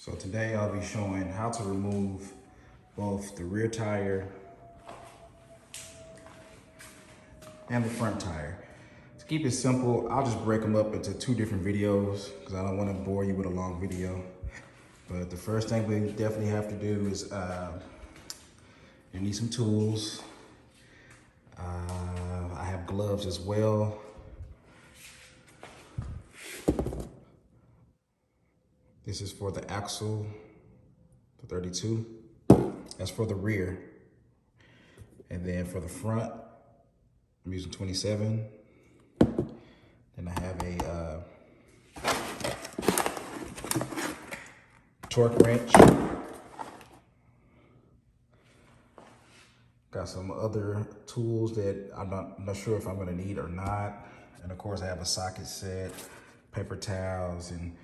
So today I'll be showing how to remove both the rear tire and the front tire. To keep it simple, I'll just break them up into two different videos because I don't want to bore you with a long video. But the first thing we definitely have to do is you need some tools. I have gloves as well. This is for the axle, the 32. That's for the rear. And then for the front, I'm using 27. Then I have a torque wrench. Got some other tools that I'm not sure if I'm gonna need or not. And of course I have a socket set, paper towels, and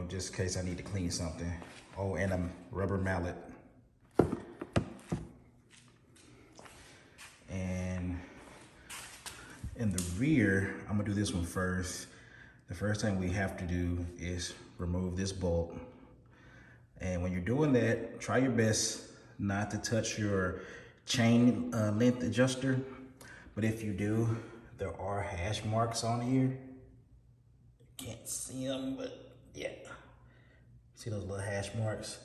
just in case I need to clean something. Oh, and a rubber mallet. And in the rear, I'm gonna do this one first. The first thing we have to do is remove this bolt. And when you're doing that, try your best not to touch your chain length adjuster. But if you do, there are hash marks on here. Can't see them, but yeah. See those little hash marks?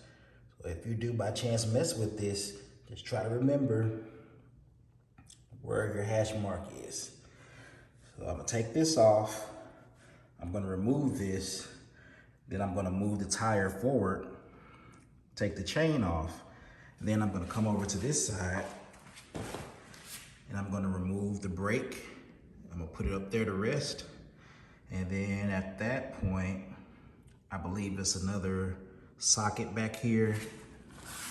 So if you do by chance mess with this, just try to remember where your hash mark is. So I'm gonna take this off. I'm gonna remove this. Then I'm gonna move the tire forward, take the chain off. Then I'm gonna come over to this side and I'm gonna remove the brake. I'm gonna put it up there to rest. And then at that point, I believe there's another socket back here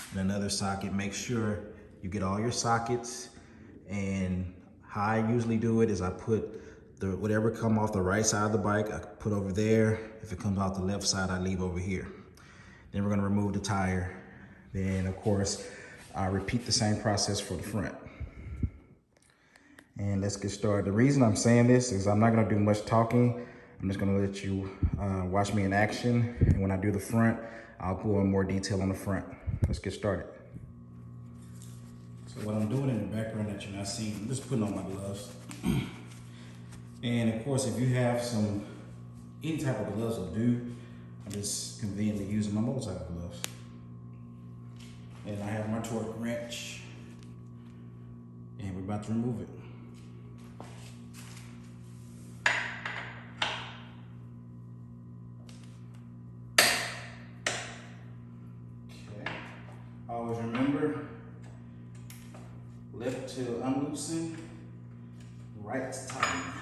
and another socket. Make sure you get all your sockets. And how I usually do it is I put whatever come off the right side of the bike, I put over there. If it comes off the left side, I leave over here. Then we're gonna remove the tire. Then of course, I repeat the same process for the front. And let's get started. The reason I'm saying this is I'm not gonna do much talking. I'm just gonna let you watch me in action. And when I do the front, I'll go in more detail on the front. Let's get started. So what I'm doing in the background that you're not seeing, I'm just putting on my gloves. And of course, if you have any type of gloves will do, I'm just conveniently using my motorcycle gloves. And I have my torque wrench, and we're about to remove it. Okay, always remember, left to unloosen, right to tighten.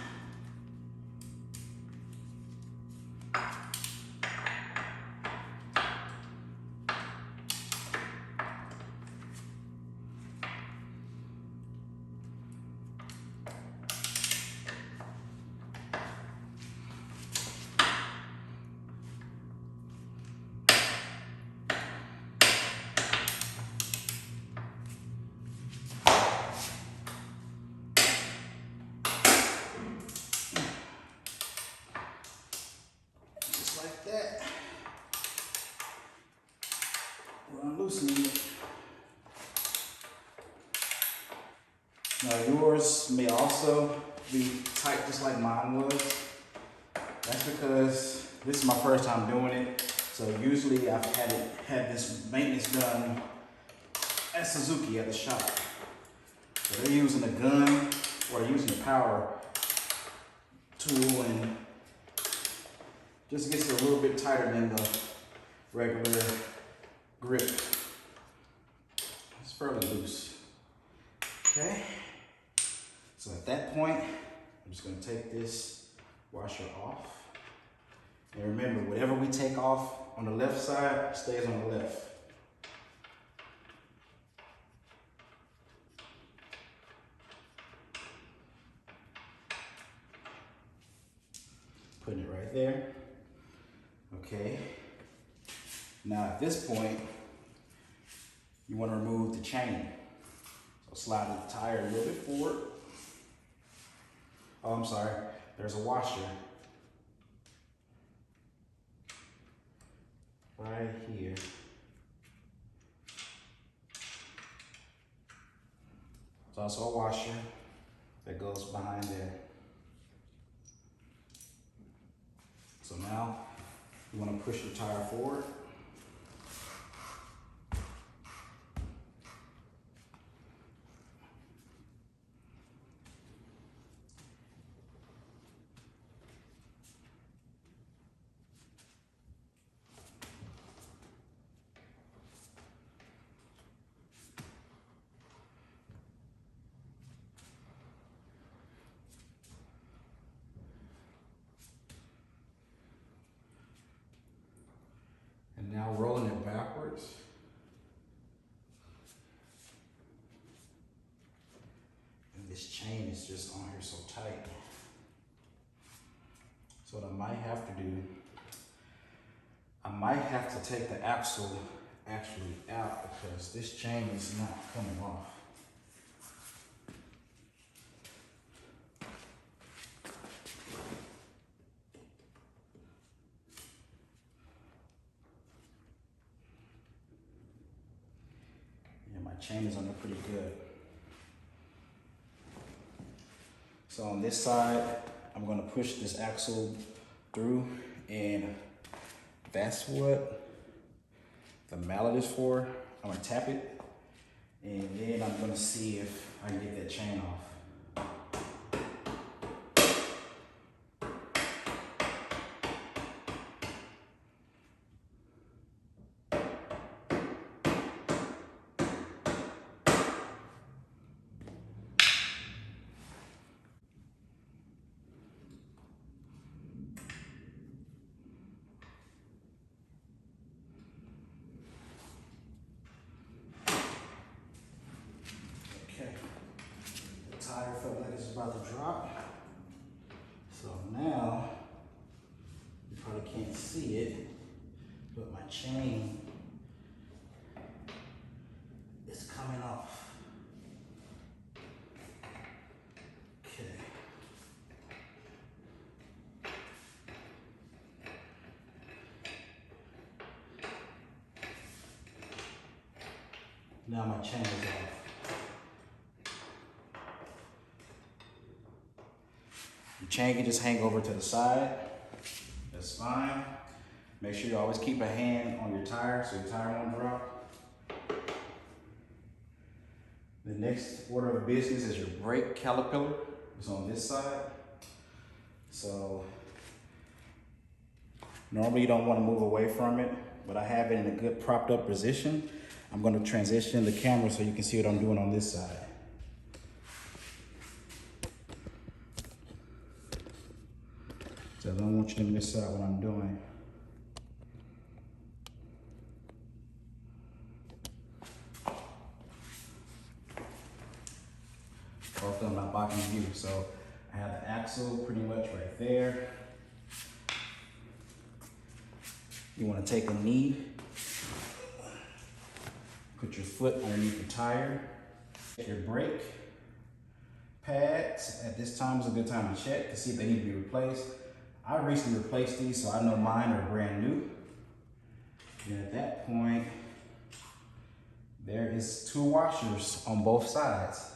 That we're unloosening it. Now yours may also be tight just like mine was. That's because this is my first time doing it. So usually I've had this maintenance done at Suzuki at the shop. So they're using a gun or they're using a power tool, and just gets it a little bit tighter than the regular grip. It's fairly loose. Okay. So at that point, I'm just gonna take this washer off. And remember, whatever we take off on the left side stays on the left. Putting it right there. Okay, now at this point, you want to remove the chain. So slide the tire a little bit forward. Oh, I'm sorry, there's a washer. right here. There's also a washer that goes behind there. So now you want to push your tire forward. And now rolling it backwards. And this chain is just on here so tight. So what I might have to do, I might have to take the axle actually out because this chain is not coming off. Yeah, my chain is on there pretty good. So on this side, I'm gonna push this axle through, and that's what the mallet is for. I'm gonna tap it, and then I'm gonna see if I can get that chain off. Okay, the tire felt like it's about to drop. So now, you probably can't see it, but my chain is coming off. Okay. Now my chain is off. The chain can just hang over to the side. That's fine. Make sure you always keep a hand on your tire so your tire won't drop. The next order of business is your brake caliper. It's on this side. So normally you don't want to move away from it, but I have it in a good propped up position. I'm going to transition the camera so you can see what I'm doing on this side. So I don't want you to miss out what I'm doing. Both of them not blocking the view. So I have the axle pretty much right there. You want to take a knee, put your foot underneath the tire, your brake pads. At this time is a good time to check to see if they need to be replaced. I recently replaced these, so I know mine are brand new. And at that point, there is 2 washers on both sides.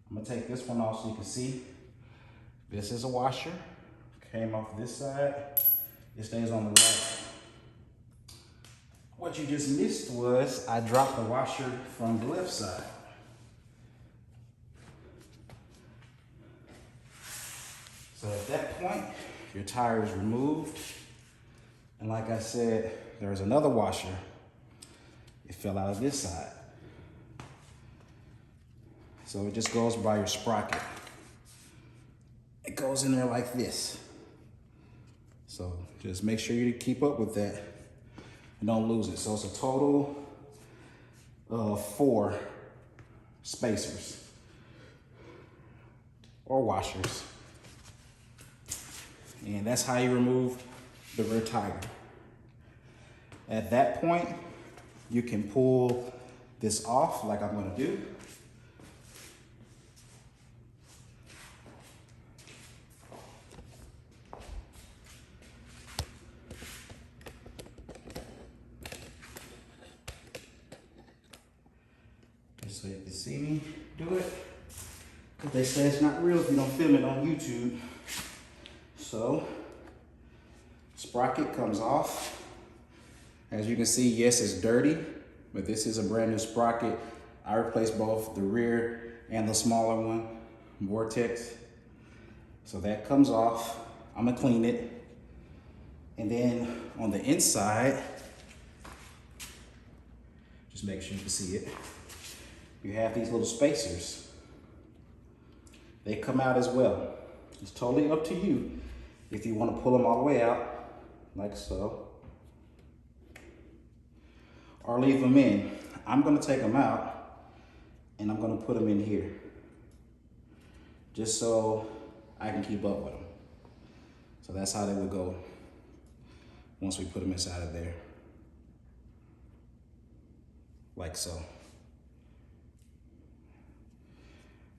I'm gonna take this one off so you can see. This is a washer. Came off this side. It stays on the right. What you just missed was I dropped the washer from the left side. So at that point, your tire is removed. And like I said, there's another washer. It fell out of this side. So it just goes by your sprocket. It goes in there like this. So just make sure you keep up with that and don't lose it. So it's a total of 4 spacers or washers. And that's how you remove the rear tire. At that point, you can pull this off like I'm gonna do. just so you can see me do it. Because they say it's not real if you don't film it on YouTube. So, sprocket comes off. As you can see, yes, it's dirty, but this is a brand new sprocket. I replaced both the rear and the smaller one, Vortex. So that comes off. I'm gonna clean it. And then on the inside, just make sure you can see it, you have these little spacers. They come out as well. It's totally up to you if you want to pull them all the way out, like so, or leave them in. I'm going to take them out and I'm going to put them in here just so I can keep up with them. So that's how they would go once we put them inside of there, like so.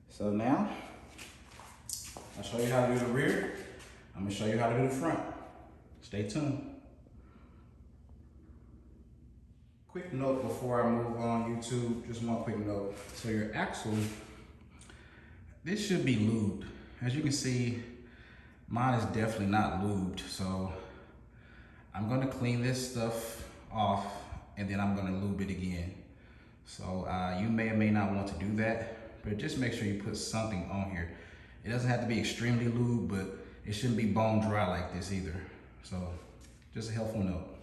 So now, I'll show you how to do the rear. I'm gonna show you how to do the front. Stay tuned. Quick note before I move on YouTube, just one quick note. So your axle, this should be lubed. As you can see, mine is definitely not lubed. So I'm gonna clean this stuff off and then I'm gonna lube it again. So you may or may not want to do that, but just make sure you put something on here. It doesn't have to be extremely lubed, but it shouldn't be bone dry like this either. So just a helpful note.